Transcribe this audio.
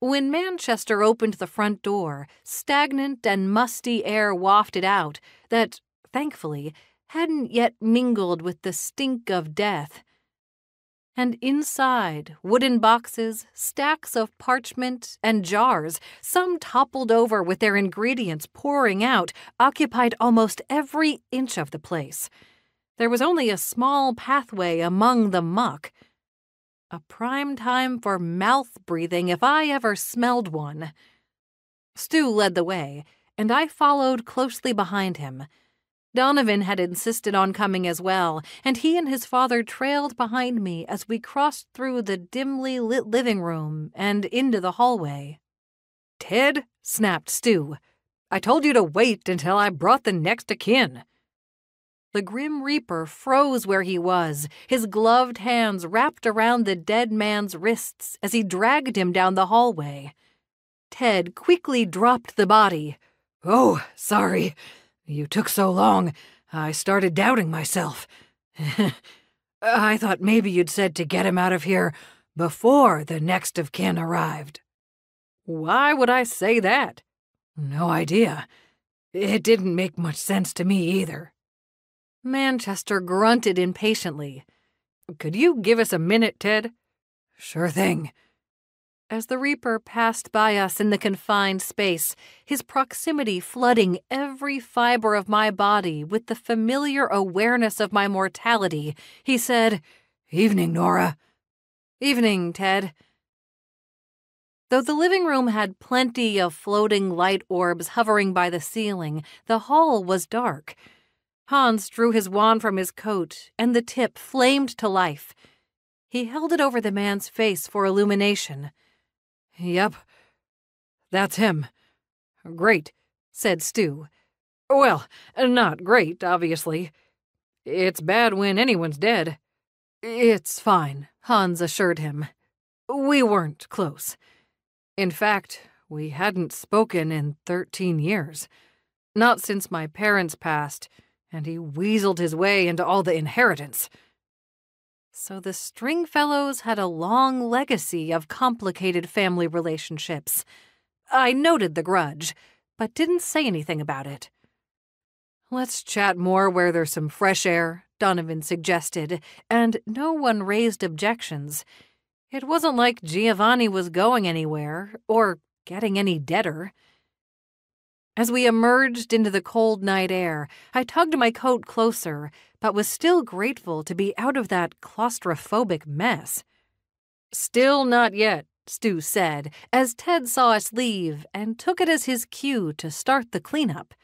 When Manchester opened the front door, stagnant and musty air wafted out that, thankfully, hadn't yet mingled with the stink of death. And inside, wooden boxes, stacks of parchment, and jars, some toppled over with their ingredients pouring out, occupied almost every inch of the place. There was only a small pathway among the muck. A prime time for mouth-breathing if I ever smelled one. Stu led the way, and I followed closely behind him. Donovan had insisted on coming as well, and he and his father trailed behind me as we crossed through the dimly lit living room and into the hallway. "Ted," snapped Stu, "I told you to wait until I brought the next of kin." The Grim Reaper froze where he was, his gloved hands wrapped around the dead man's wrists as he dragged him down the hallway. Ted quickly dropped the body. "Oh, sorry. You took so long, I started doubting myself. I thought maybe you'd said to get him out of here before the next of kin arrived." "Why would I say that?" "No idea. It didn't make much sense to me either." Manchester grunted impatiently. "Could you give us a minute, Ted?" "Sure thing." As the Reaper passed by us in the confined space, his proximity flooding every fiber of my body with the familiar awareness of my mortality, he said, "Evening, Nora." "Evening, Ted." Though the living room had plenty of floating light orbs hovering by the ceiling, the hall was dark. Hans drew his wand from his coat, and the tip flamed to life. He held it over the man's face for illumination. "Yep, that's him." "Great," said Stu. "Well, not great, obviously. It's bad when anyone's dead." "It's fine," Hans assured him. "We weren't close. In fact, we hadn't spoken in 13 years. Not since my parents passed, and he weaseled his way into all the inheritance." So the Stringfellows had a long legacy of complicated family relationships. I noted the grudge, but didn't say anything about it. "Let's chat more where there's some fresh air," Donovan suggested, and no one raised objections. It wasn't like Giovanni was going anywhere, or getting any deader. As we emerged into the cold night air, I tugged my coat closer, but was still grateful to be out of that claustrophobic mess. "Still not yet," Stu said, as Ted saw us leave and took it as his cue to start the cleanup.